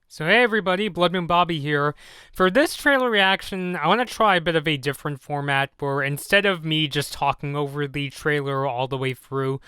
So hey everybody, Blood Moon Bobby here. For this trailer reaction, I want to try a bit of a different format where instead of me just talking over the trailer all the way through,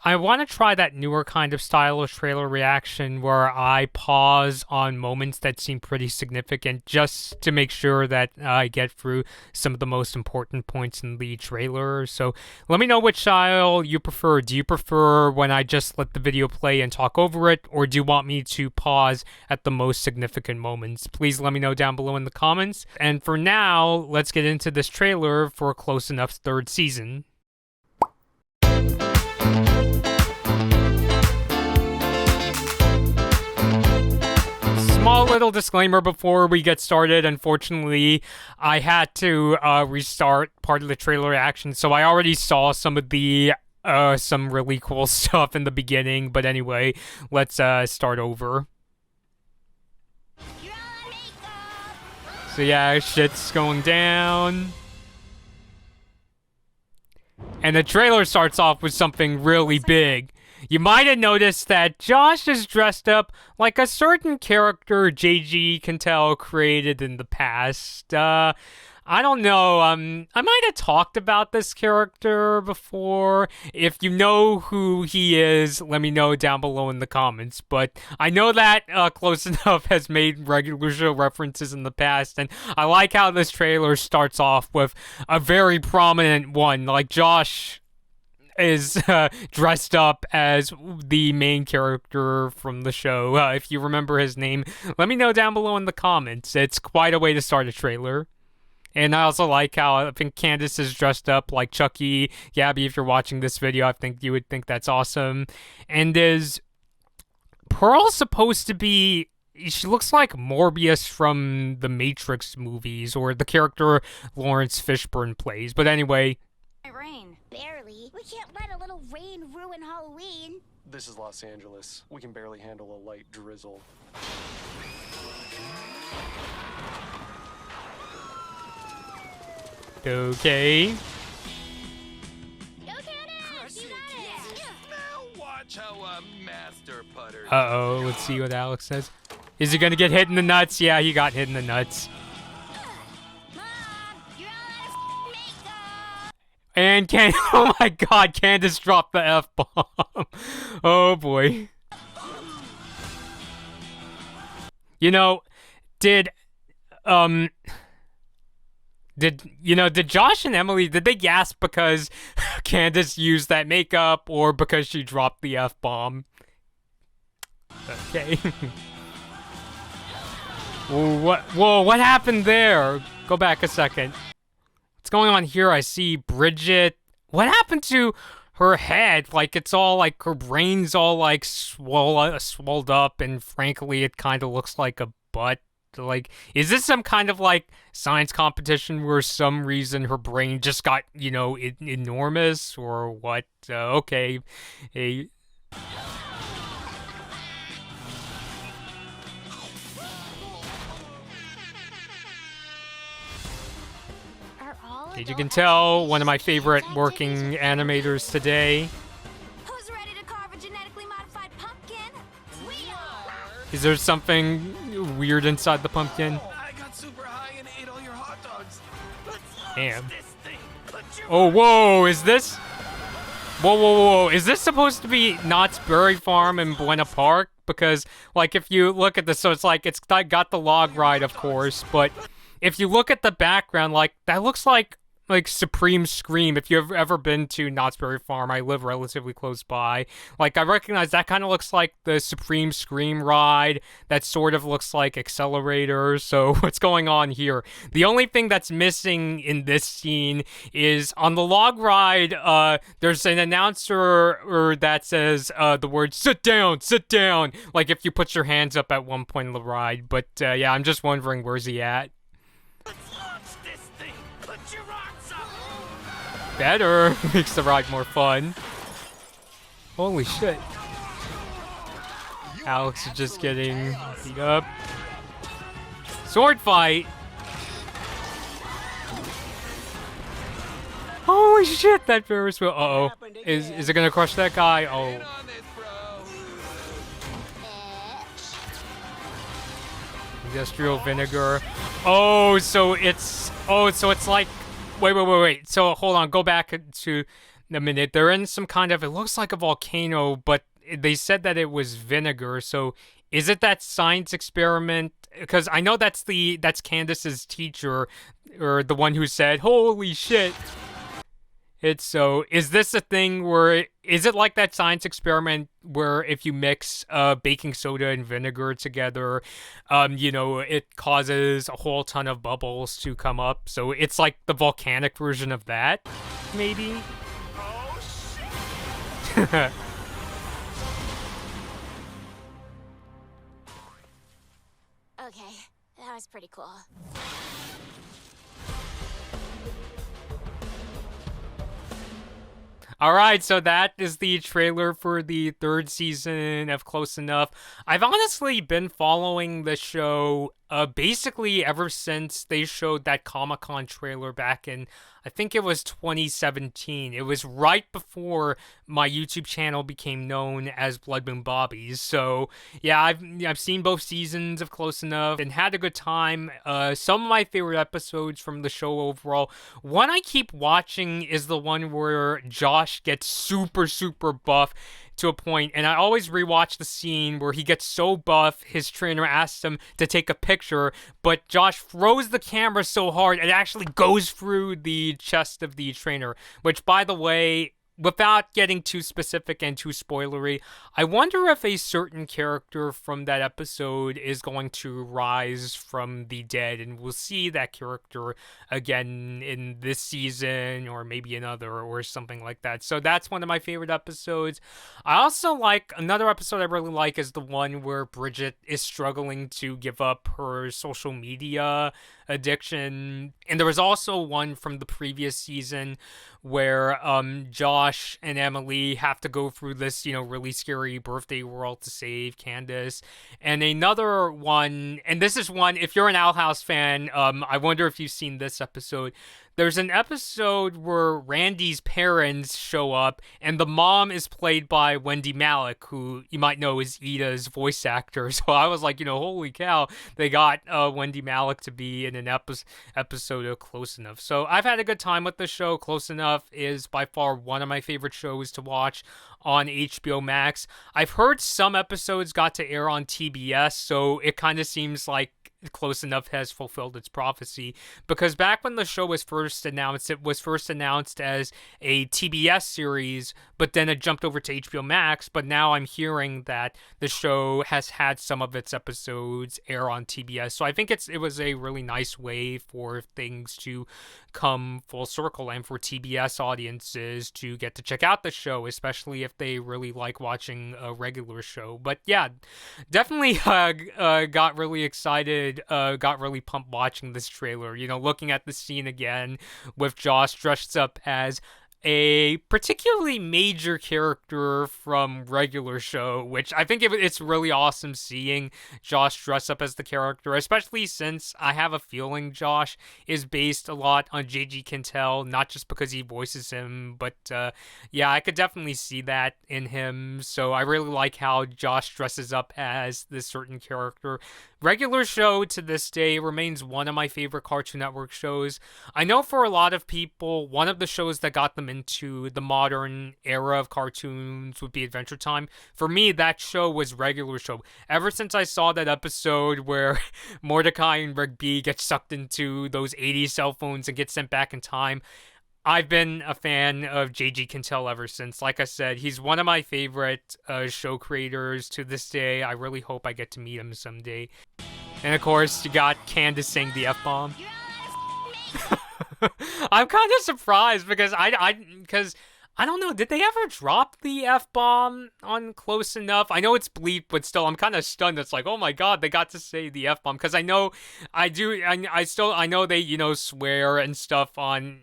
I want to try that newer kind of style of trailer reaction where I pause on moments that seem pretty significant just to make sure that I get through some of the most important points in the trailer. So let me know which style you prefer. Do you prefer when I just let the video play and talk over it, or do you want me to pause at the most significant moments? Please let me know down below in the comments. And for now, let's get into this trailer for Close Enough's third season. Small little disclaimer before we get started. Unfortunately, I had to restart part of the trailer reaction, so I already saw some of the some really cool stuff in the beginning. But anyway, let's start over. So yeah, shit's going down. And the trailer starts off with something really big. You might have noticed that Josh is dressed up like a certain character JG Cantel created in the past. I don't know, I might have talked about this character before. If you know who he is, let me know down below in the comments. But I know that Close Enough has made regular show references in the past, and I like how this trailer starts off with a very prominent one. Like, Josh is dressed up as the main character from the show. If you remember his name, let me know down below in the comments. It's quite a way to start a trailer. And I also like how I think Candace is dressed up like Chucky. Gabby, if you're watching this video, I think you would think that's awesome. And is Pearl supposed to be... She looks like Morbius from the Matrix movies, or the character Lawrence Fishburne plays. But anyway... Rain. Barely. We can't let a little rain ruin Halloween. This is Los Angeles. We can barely handle a light drizzle. Okay. Go, Candace! You got it! Now watch how a master putter. Uh-oh, let's see what Alex says. Is he gonna get hit in the nuts? Yeah, he got hit in the nuts. Mom, you're all out of makeup! And oh my god, Candace dropped the F-bomb. Oh boy. You know, did Josh and Emily, did they gasp because Candace used that makeup or because she dropped the F-bomb? Okay. Whoa, what happened there? Go back a second. What's going on here? I see Bridget. What happened to her head? Like, it's all like, her brain's all like swolled up, and frankly, it kind of looks like a butt. Like, is this some kind of like science competition where some reason her brain just got, you know, enormous or what? Okay. Hey. As you can tell, one of my favorite working animators today. Who's ready to carve a genetically modified pumpkin? We are! Is there something weird inside the pumpkin? I got super high and ate all your hot dogs. Let's Damn. launch this thing. Put your Oh, whoa, is this? Whoa. Is this supposed to be Knott's Berry Farm in Buena Park? Because, like, if you look at this, so it's like, it's got the log ride, of course, but if you look at the background, like, that looks like Supreme Scream. If you've ever been to Knott's Berry Farm, I live relatively close by. Like, I recognize that kind of looks like the Supreme Scream ride. That sort of looks like Accelerator. So what's going on here? The only thing that's missing in this scene is on the log ride, there's an announcer that says the word sit down, like if you put your hands up at one point in the ride. But yeah, I'm just wondering, where's he at? Let's launch this thing. Put your rocks up. Better. Makes the ride more fun. Holy shit. Alex is just getting beat up. Sword fight. Holy shit, that Ferris wheel. Uh-oh. Is it gonna crush that guy? Oh. Get on this, bro. Industrial vinegar. So it's like, wait. So hold on, go back to a minute. They're in some kind of, it looks like a volcano, but they said that it was vinegar. So is it that science experiment? Because I know that's Candace's teacher, or the one who said, "Holy shit." Is this a thing where, is it like that science experiment where if you mix baking soda and vinegar together, it causes a whole ton of bubbles to come up? So it's like the volcanic version of that, maybe? Oh, shit! Okay, that was pretty cool. All right, so that is the trailer for the third season of Close Enough. I've honestly been following the show basically ever since they showed that Comic-Con trailer back in, I think it was 2017. It was right before my YouTube channel became known as Blood Moon Bobbies. So yeah, I've seen both seasons of Close Enough and had a good time. Some of my favorite episodes from the show overall. One I keep watching is the one where Josh gets super buff to a point, and I always rewatch the scene where he gets so buff, his trainer asks him to take a picture, but Josh throws the camera so hard it actually goes through the chest of the trainer, which, by the way, without getting too specific and too spoilery, I wonder if a certain character from that episode is going to rise from the dead, and we'll see that character again in this season, or maybe another, or something like that. So that's one of my favorite episodes. I also like, another episode I really like is the one where Bridget is struggling to give up her social media addiction. And there was also one from the previous season where Josh and Emily have to go through this, really scary birthday world to save Candace. And another one, and this is one, if you're an Owl House fan, I wonder if you've seen this episode. There's an episode where Randy's parents show up, and the mom is played by Wendy Malick, who you might know is Ida's voice actor. So I was like, holy cow, they got Wendy Malick to be in an episode of Close Enough. So I've had a good time with the show. Close Enough is by far one of my favorite shows to watch on HBO Max. I've heard some episodes got to air on TBS, so it kind of seems like Close Enough has fulfilled its prophecy, because back when the show was first announced, it was first announced as a TBS series, but then it jumped over to HBO Max. But now I'm hearing that the show has had some of its episodes air on TBS, so I think it was a really nice way for things to come full circle, and for TBS audiences to get to check out the show, especially if they really like watching a regular show. But yeah, definitely got really excited, got really pumped watching this trailer, looking at the scene again with Josh dressed up as a particularly major character from regular show, which I think it's really awesome seeing Josh dress up as the character, especially since I have a feeling Josh is based a lot on J.G. Quintel, not just because he voices him, but yeah, I could definitely see that in him. So I really like how Josh dresses up as this certain character. Regular show to this day remains one of my favorite Cartoon Network shows. I know for a lot of people, one of the shows that got them into the modern era of cartoons would be Adventure Time. For me, that show was regular show. Ever since I saw that episode where Mordecai and Rigby get sucked into those 80s cell phones and get sent back in time, I've been a fan of J.G. Quintel ever since. Like I said, he's one of my favorite show creators to this day. I really hope I get to meet him someday. And of course, you got Candace saying the F-bomb. I'm kind of surprised because because I don't know, did they ever drop the F-bomb on Close Enough? I know it's bleep, but still, I'm kind of stunned. It's like, oh my god, they got to say the F-bomb. Because I know, I know they, swear and stuff on,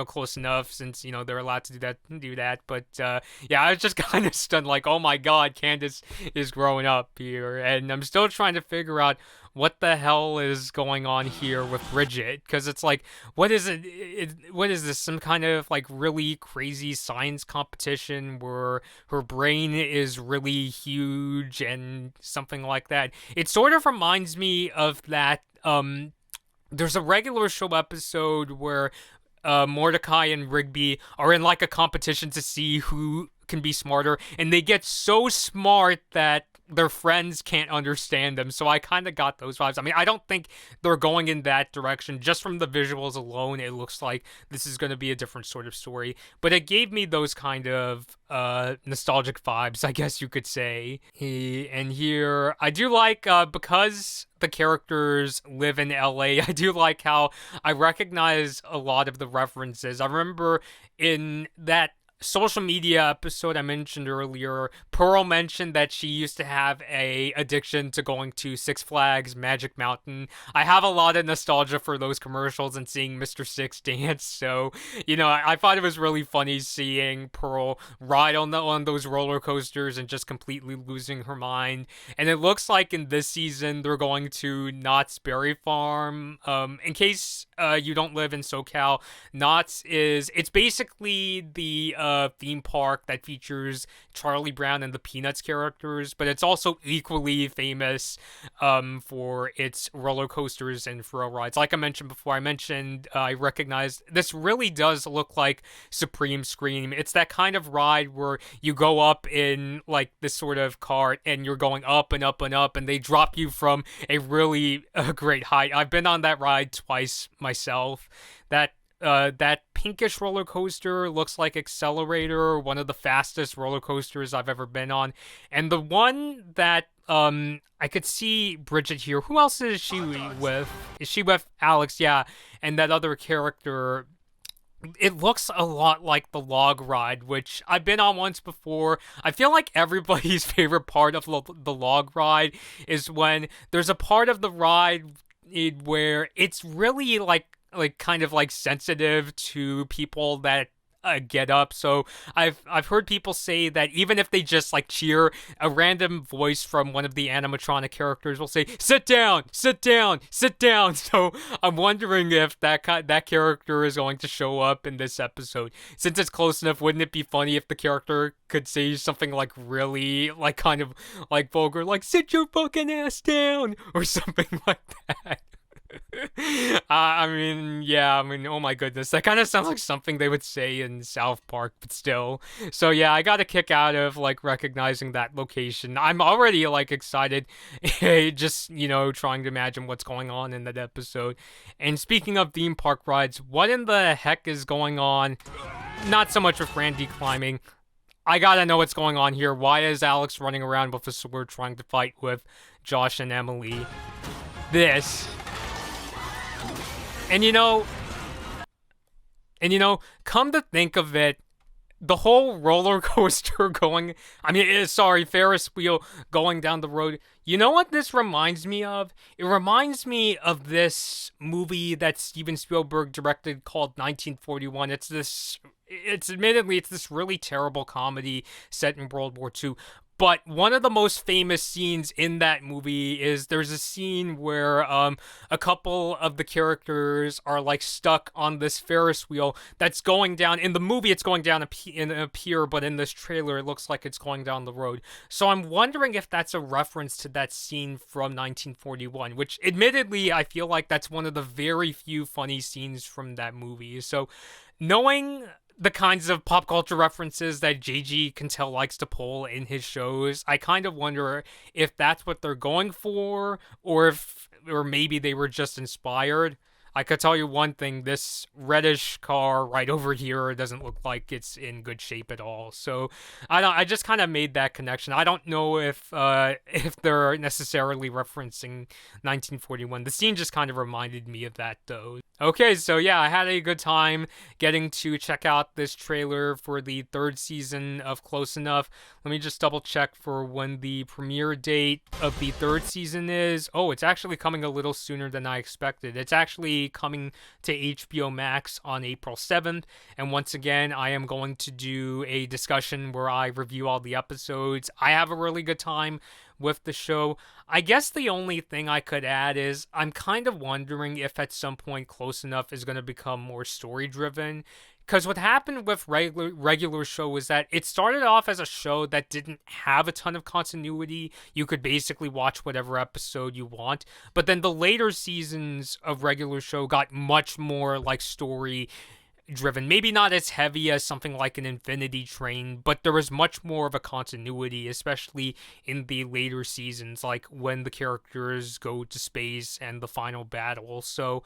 Close Enough, since, they're allowed to do that. But, yeah, I was just kind of stunned, like, oh my god, Candace is growing up here. And I'm still trying to figure out what the hell is going on here with Bridget? Because it's like, what is it? What is this? Some kind of like really crazy science competition where her brain is really huge and something like that. It sort of reminds me of that. There's a regular show episode where Mordecai and Rigby are in like a competition to see who can be smarter, and they get so smart that their friends can't understand them. So I kind of got those vibes. I mean, I don't think they're going in that direction. Just from the visuals alone, it looks like this is going to be a different sort of story. But it gave me those kind of nostalgic vibes, I guess you could say. And here, I do like, because the characters live in LA, I do like how I recognize a lot of the references. I remember in that social media episode I mentioned earlier, Pearl mentioned that she used to have a addiction to going to Six Flags Magic Mountain. I have a lot of nostalgia for those commercials and seeing Mr. Six dance, so, you know, I thought it was really funny seeing Pearl ride on those roller coasters and just completely losing her mind. And it looks like in this season they're going to Knott's Berry Farm. In case you don't live in SoCal, Knott's it's basically the theme park that features Charlie Brown and the Peanuts characters, but it's also equally famous for its roller coasters and thrill rides. Like I mentioned before, I recognized this really does look like Supreme Scream. It's that kind of ride where you go up in like this sort of cart and you're going up and up and up, and they drop you from a really great height. I've been on that ride twice myself. That pinkish roller coaster looks like Accelerator, one of the fastest roller coasters I've ever been on. And the one that I could see Bridget here. Who else is she with? Is she with Alex? Yeah. And that other character, it looks a lot like the log ride, which I've been on once before. I feel like everybody's favorite part of the log ride is when there's a part of the ride where it's really like kind of like sensitive to people that get up. So I've heard people say that even if they just like cheer, a random voice from one of the animatronic characters will say, "Sit down, sit down, sit down." So I'm wondering if that character is going to show up in this episode. Since it's close enough, wouldn't it be funny if the character could say something like really like kind of like vulgar, like "sit your fucking ass down" or something like that? I mean, oh my goodness, that kind of sounds like something they would say in South Park, but still. So yeah, I got a kick out of like recognizing that location. I'm already like excited, just, you know, trying to imagine what's going on in that episode. And speaking of theme park rides, what in the heck is going on? Not so much with Randy climbing. I gotta know what's going on here. Why is Alex running around with a sword trying to fight with Josh and Emily? This. And you know, come to think of it, the whole roller coaster Ferris wheel going down the road. You know what this reminds me of? It reminds me of this movie that Steven Spielberg directed called 1941. It's admittedly this really terrible comedy set in World War II. But one of the most famous scenes in that movie is there's a scene where a couple of the characters are like stuck on this Ferris wheel that's going down. In the movie, it's going down in a pier, but in this trailer, it looks like it's going down the road. So I'm wondering if that's a reference to that scene from 1941, which admittedly, I feel like that's one of the very few funny scenes from that movie. So knowing the kinds of pop culture references that JG Cantell likes to pull in his shows, I kind of wonder if that's what they're going for, or maybe they were just inspired. I could tell you one thing, this reddish car right over here doesn't look like it's in good shape at all. So I just kind of made that connection. I don't know if they're necessarily referencing 1941. The scene just kind of reminded me of that though. Okay, so yeah, I had a good time getting to check out this trailer for the third season of Close Enough. Let me just double check for when the premiere date of the third season is. Oh, it's actually coming a little sooner than I expected. It's actually coming to HBO Max on April 7th. And once again, I am going to do a discussion where I review all the episodes. I have a really good time with the show. I guess the only thing I could add is I'm kind of wondering if at some point Close Enough is going to become more story driven, Because what happened with regular show was that it started off as a show that didn't have a ton of continuity. You could basically watch whatever episode you want. But then the later seasons of regular show got much more like story driven. Maybe not as heavy as something like an Infinity Train, but there was much more of a continuity, especially in the later seasons, like when the characters go to space and the final battle. So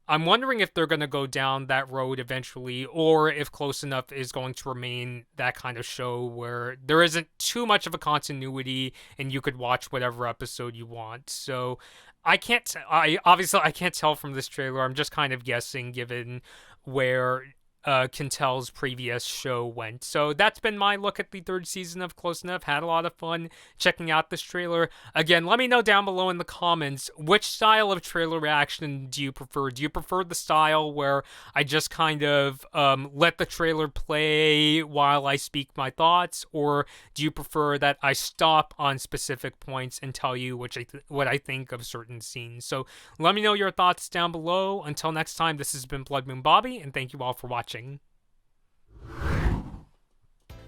I'm wondering if they're going to go down that road eventually, or if Close Enough is going to remain that kind of show where there isn't too much of a continuity and you could watch whatever episode you want. So I can't tell from this trailer. I'm just kind of guessing given where Kintel's previous show went. So that's been my look at the third season of Close Enough. Had a lot of fun checking out this trailer. Again, let me know down below in the comments, which style of trailer reaction do you prefer? Do you prefer the style where I just kind of let the trailer play while I speak my thoughts? Or do you prefer that I stop on specific points and tell you what I think of certain scenes? So let me know your thoughts down below. Until next time, this has been Blood Moon Bobby, and thank you all for watching.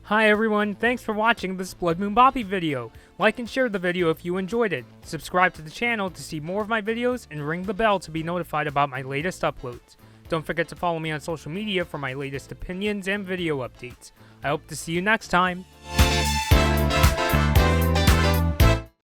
Hi everyone, thanks for watching this Blood Moon Bobby video. Like and share the video if you enjoyed it. Subscribe to the channel to see more of my videos and ring the bell to be notified about my latest uploads. Don't forget to follow me on social media for my latest opinions and video updates. I hope to see you next time.